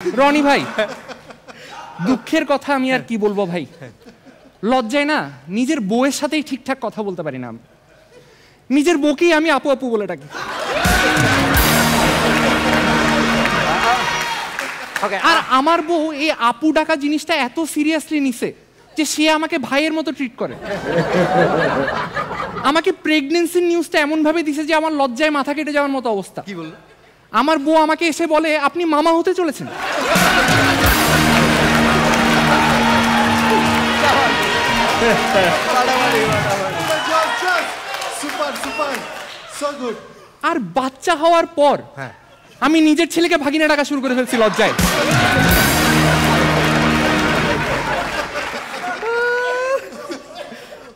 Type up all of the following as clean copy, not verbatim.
রনি ভাই, দুঃখের কথা আমি আর কি বলবো ভাই, লজ্জায় না নিজের বউয়ের সাথেই ঠিকঠাক কথা বলতে পারি না। আমি নিজের বউকেই আমি আপু আপু বলে ডাকি। আর আমার বউ এই আপু ডাকা জিনিসটা এত সিরিয়াসলি নিছে যে সে আমাকে ভাইয়ের মতো ট্রিট করে। আমাকে প্রেগন্যান্সির নিউজটা এমন ভাবে দিছে যে আমার লজ্জায় মাথা কেটে যাওয়ার মতো অবস্থা। কি বললো? আমার বউ আমাকে এসে বলে, আপনি মামা হতে চলেছেন। আর বাচ্চা হওয়ার পর আমি নিজের ছেলেকে ভাগিনা ডাকা শুরু করে ফেলছি লজ্জায়।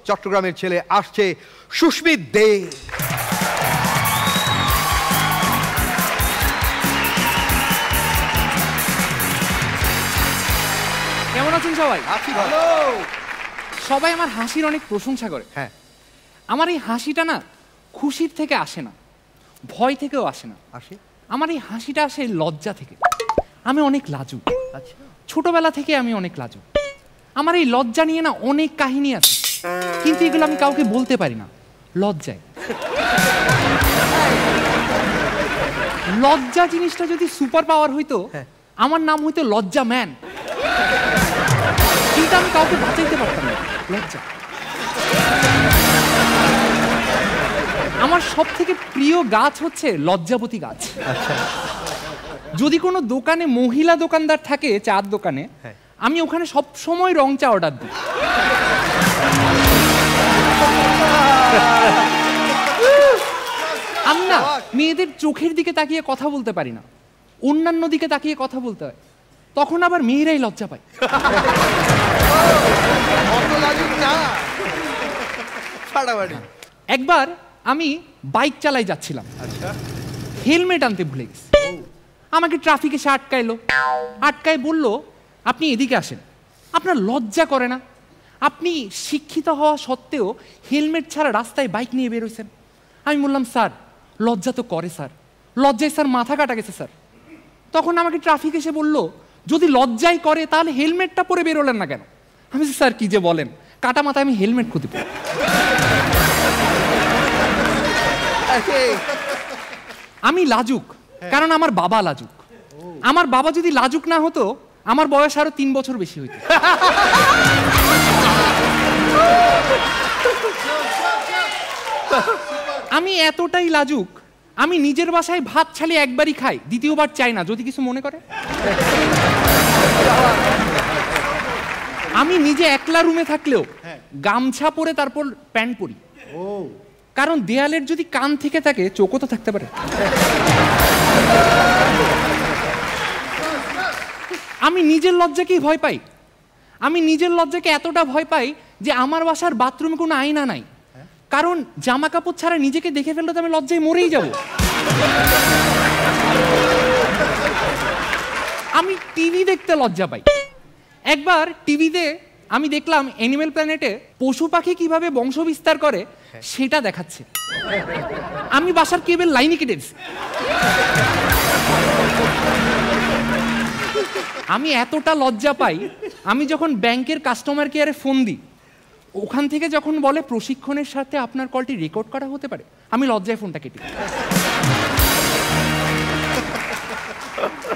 চট্টগ্রামের ছেলে আসছে সুস্মিত দে। কেমন আছেন সবাই? আছি ভালো। সবাই আমার হাসির অনেক প্রশংসা করে। হ্যাঁ, আমার এই হাসিটা না খুশির থেকে আসে না, ভয় থেকেও আসে না। আসে? আমার এই হাসিটা আসে লজ্জা থেকে। আমি অনেক লাজুক। আচ্ছা, ছোটবেলা থেকে আমি অনেক লাজুক। আমার এই লজ্জা নিয়ে না অনেক কাহিনী আছে, কিন্তু এগুলো আমি কাউকে বলতে পারি না লজ্জায়। লজ্জা জিনিসটা যদি সুপার পাওয়ার হইতো, আমার নাম হইতো লজ্জা ম্যান, কিন্তু আমি কাউকে বাঁচাইতে পারতাম না লজ্জা। আমার সব থেকে প্রিয় গাছ হচ্ছে লজ্জাবতী গাছ। আচ্ছা, যদি কোনো দোকানে মহিলা দোকানদার থাকে, চার দোকানে, আমি ওখানে সব সময় রং চা অর্ডার দিই। আমি না মেয়েদের চোখের দিকে তাকিয়ে কথা বলতে পারি না, অন্যান্য দিকে তাকিয়ে কথা বলতে হয়, তখন আবার মেয়েরাই লজ্জা পায়। একবার আমি বাইক চালাই যাচ্ছিলাম, হেলমেট আনতে ভুলে গেছি। আমাকে ট্রাফিকে সে আটকাইলো, আটকায় বলল, আপনি এদিকে আসেন, আপনার লজ্জা করে না? আপনি শিক্ষিত হওয়া সত্ত্বেও হেলমেট ছাড়া রাস্তায় বাইক নিয়ে বেরোইছেন। আমি বললাম, স্যার লজ্জা তো করে স্যার, লজ্জায় স্যার মাথা কাটা গেছে স্যার। তখন আমাকে ট্রাফিক এসে বলল, যদি লজ্জাই করে তাহলে হেলমেটটা পরে বেরোলেন না কেন? আমি স্যার কি যে বলেন, কাটা মাথায় আমি হেলমেট খুঁজে পাই। আমি লাজুক কারণ আমার বাবা লাজুক। আমার বাবা যদি লাজুক না হতো, আমার বয়স আরো 3 বছর বেশি হইতো। আমি এতটাই লাজুক, আমি নিজের বাসায় ভাত ছাড়ি একবারই খাই, দ্বিতীয়বার চাই না, যদি কিছু মনে করে। আমি নিজে একলা রুমে থাকলেও গামছা পরে তারপর প্যান্ট পরি, কারণ দেয়ালের যদি কান থেকে থাকে চোখও তো থাকতে পারে। আমি নিজের লজ্জাকেই ভয় পাই। আমি নিজের লজ্জাকে এতটা ভয় পাই যে আমার বাসার বাথরুমে কোনো আয়না নাই, কারণ জামা কাপড় ছাড়া নিজেকে দেখে ফেললে তো আমি লজ্জায় মরেই যাব। আমি টিভি দেখতে লজ্জা পাই। একবার টিভিতে আমি দেখলাম অ্যানিমেল প্ল্যানেটে পশু পাখি কিভাবে বংশ বিস্তার করে সেটা দেখাচ্ছে। আমি বাসার কেবল লাইনই কেটে দিছি। আমি এতটা লজ্জা পাই, আমি যখন ব্যাংকের কাস্টমার কেয়ারে ফোন দিই, ওখান থেকে যখন বলে প্রশিক্ষণের সাথে আপনার কলটি রেকর্ড করা হতে পারে, আমি লজ্জায় ফোনটা কেটে দিই।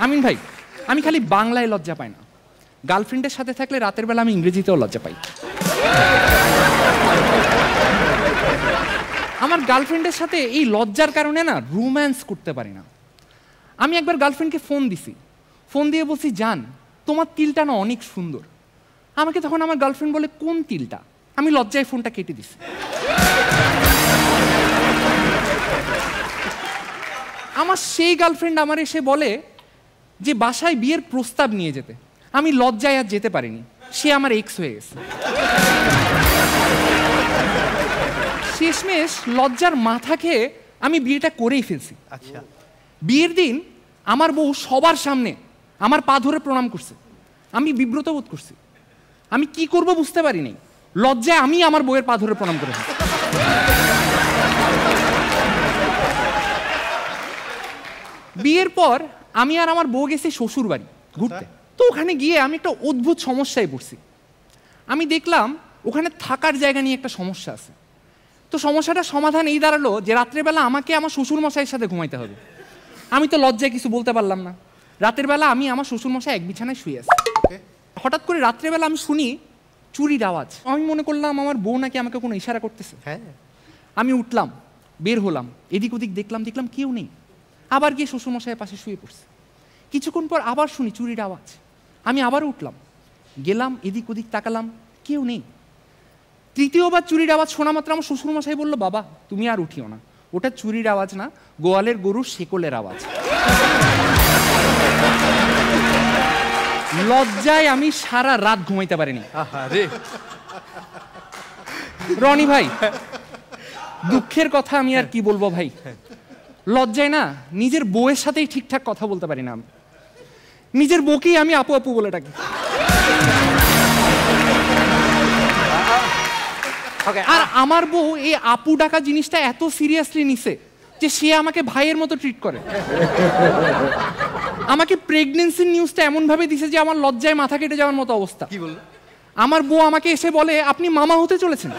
আমিন ভাই, আমি খালি বাংলায় লজ্জা পাই না, গার্লফ্রেন্ডের সাথে থাকলে রাতের বেলা আমি ইংরেজিতেও লজ্জা পাই। আমার গার্লফ্রেন্ডের সাথে এই লজ্জার কারণে না রোম্যান্স করতে পারি না। আমি একবার গার্লফ্রেন্ডকে ফোন দিছি, ফোন দিয়ে বলছি, জান তোমার তিলটা না অনেক সুন্দর। আমাকে তখন আমার গার্লফ্রেন্ড বলে, কোন তিলটা? আমি লজ্জায় ফোনটা কেটে দিছি। আমার সেই গার্লফ্রেন্ড আমার এসে বলে যে বাসায় বিয়ের প্রস্তাব নিয়ে যেতে, আমি লজ্জায় আর যেতে পারিনি, সে আমার এক্স হয়ে গেছে। শেষমেশ লজ্জার মাথা খেয়ে আমি বিয়েটা করেই ফেলছি। আচ্ছা, বিয়ের দিন আমার বউ সবার সামনে আমার পা ধরে প্রণাম করছে। আমি বিব্রত বোধ করছি, আমি কি করব বুঝতে পারিনি। লজ্জায় আমি আমার বউয়ের পা ধরে প্রণাম করে ফেলছি। বিয়ের পর আমি আর আমার বউ গেছি শ্বশুর বাড়ি। ঘুরতে। তো ওখানে গিয়ে আমি একটা অদ্ভুত সমস্যায় পড়ছি। আমি দেখলাম ওখানে থাকার জায়গা নিয়ে একটা সমস্যা আছে। তো সমস্যাটার সমাধান এই দাঁড়ালো যে রাত্রেবেলা আমাকে আমার শ্বশুরমশাইয়ের সাথে ঘুমাইতে হবে। আমি তো লজ্জায় কিছু বলতে পারলাম না। রাতের বেলা আমি আমার শ্বশুরমশাই এক বিছানায় শুয়ে আছি। হঠাৎ করে রাত্রেবেলা আমি শুনি চুরির আওয়াজ। আমি মনে করলাম আমার বউ নাকি আমাকে কোনো ইশারা করতেছে। আমি উঠলাম, বের হলাম, এদিক ওদিক দেখলাম কেউ নেই। আবার গিয়ে শ্বশুরমশাইয়ের পাশে শুয়ে পড়ছে। কিছুক্ষণ পর আবার শুনি চুরির আওয়াজ। আমি আবার উঠলাম, গেলাম, এদিক ওদিক তাকালাম, কেউ নেই। তৃতীয়বার চুরির আওয়াজ শোনা মাত্র আমার শ্বশুরমশাই বলল, বাবা তুমি আর উঠিও না, ওটা চুরির আওয়াজ না, গোয়ালের গরুর শেকলের আওয়াজ। লজ্জায় আমি সারা রাত ঘুমাইতে পারিনি। রনি ভাই, দুঃখের কথা আমি আর কি বলবো ভাই, লজ্জায় না নিজের বউয়ের সাথেই ঠিকঠাক কথা বলতে পারি না। আমি নিজের বউকেই আমি আপু আপু বলে ডাকি। আর আমার বউ এই আপু ডাকা জিনিসটা এত সিরিয়াসলি নিছে যে সে আমাকে ভাইয়ের মতো ট্রিট করে। আমাকে প্রেগনেন্সির নিউজটা এমন ভাবে দিছে যে আমার লজ্জায় মাথা কেটে যাওয়ার মতো অবস্থা। কি বললো? আমার বউ আমাকে এসে বলে, আপনি মামা হতে চলেছেন।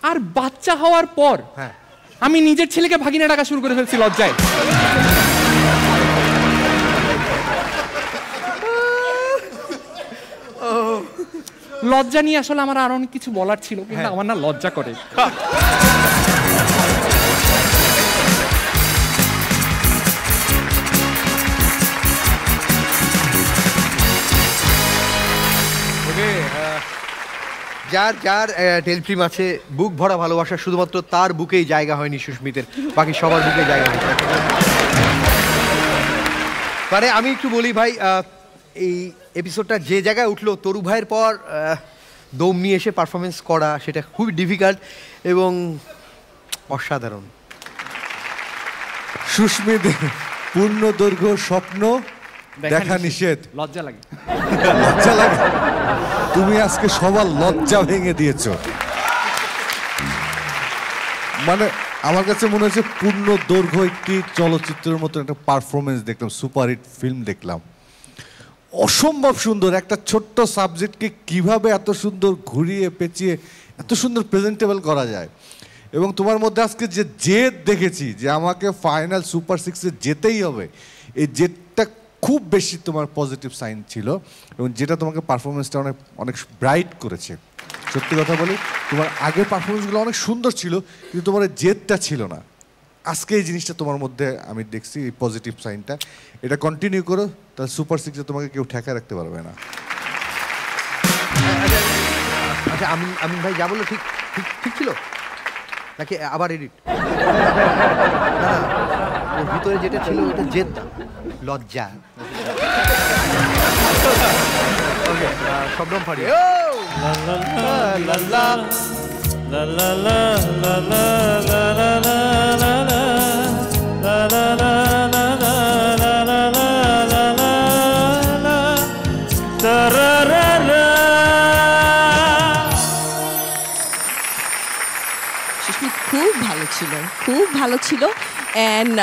আর বাচ্চা হওয়ার পর আমি নিজের ছেলেকে ভাগিনা ডাকা শুরু করে ফেলছি লজ্জায়। লজ্জা নিয়ে আসলে আমার আরো অনেক কিছু বলার ছিল, কিন্তু আমার না লজ্জা করে। যার যার টেলিফিল্ম আছে বুক ভরা ভালোবাসা, শুধুমাত্র তার বুকেই জায়গা হয়নি সুস্মিতের, বাকি সবার বুকে জায়গা হয়নি। মানে আমি একটু বলি ভাই, এই এপিসোডটা যে জায়গায় উঠলো, তরু ভাইয়ের পর দম নিয়ে এসে পারফরমেন্স করা সেটা খুবই ডিফিকাল্ট এবং অসাধারণ। সুস্মিতের পূর্ণ দৈর্ঘ্য স্বপ্ন দেখা নিষেধ। লজ্জা লাগে, লজ্জা লাগে। তুমি আজকে সবার লজ্জা ভেঙে দিয়েছ। মানে আমার কাছে মনে হচ্ছে পূর্ণ দৈর্ঘ্য একটি চলচ্চিত্রের মতো একটা পারফরমেন্স দেখলাম, সুপারহিট ফিল্ম দেখলাম। অসম্ভব সুন্দর একটা ছোট্ট সাবজেক্টকে কিভাবে এত সুন্দর ঘুরিয়ে পেঁচিয়ে এত সুন্দর প্রেজেন্টেবল করা যায়। এবং তোমার মধ্যে আজকে যে জেদ দেখেছি যে আমাকে ফাইনাল সুপার সিক্সে যেতেই হবে, এই জেদটা খুব বেশি তোমার পজিটিভ সাইন ছিল এবং যেটা তোমাকে পারফরমেন্সটা অনেক অনেক ব্রাইট করেছে। সত্যি কথা বলি, তোমার আগের পারফরমেন্সগুলো অনেক সুন্দর ছিল, কিন্তু তোমার জেদটা ছিল না। আজকে এই জিনিসটা তোমার মধ্যে আমি দেখছি, এই পজিটিভ সাইনটা, এটা কন্টিনিউ করো, তাহলে সুপার সিক্সে তোমাকে কেউ ঠেকা রাখতে পারবে না। আচ্ছা আমি ভাই যা বললো ঠিক ঠিক ঠিক ছিল নাকি আবার এডিট? ওর ভিতরে যেটা ছিল ওটা জেদ না, লজ্জা। ওকে, শবনম ফারিয়া। খুব ভালো ছিল, খুব ভালো ছিল। অ্যান্ড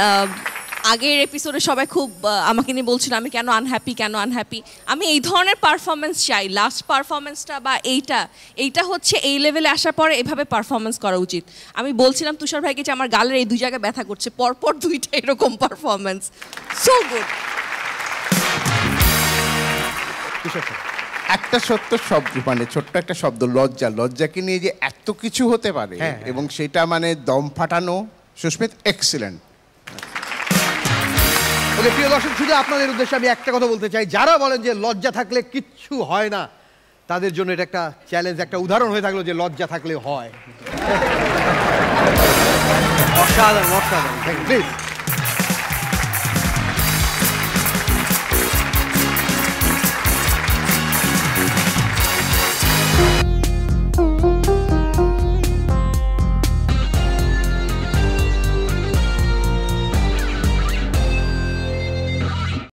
আগের এপিসোডে সবাই খুব আমাকে নিয়ে বলছিল আমি কেন আনহ্যাপি। আমি এই ধরনের পারফরমেন্স চাই। লাস্ট পারফরমেন্সটা বা এইটা হচ্ছে এই লেভেলে আসার পরে এভাবে পারফরমেন্স করা উচিত। আমি বলছিলাম তুষার ভাইকে যে আমার গালের এই দুই জায়গায় ব্যথা করছে, পরপর দুইটা এরকম পারফরমেন্স। So good. একটা সত্য শব্দ, মানে ছোট্ট একটা শব্দ, লজ্জাকে নিয়ে যে এত কিছু হতে পারে এবং সেটা মানে দম ফাটানো, সুস্মিত এক্সিলেন্ট। ওকে প্রিয় দর্শক, শুধু আপনাদের উদ্দেশ্যে আমি একটা কথা বলতে চাই, যারা বলেন যে লজ্জা থাকলে কিচ্ছু হয় না, তাদের জন্য এটা একটা চ্যালেঞ্জ, একটা উদাহরণ হয়ে থাকলো যে লজ্জা থাকলে হয়। অসাধারণ, প্লিজ।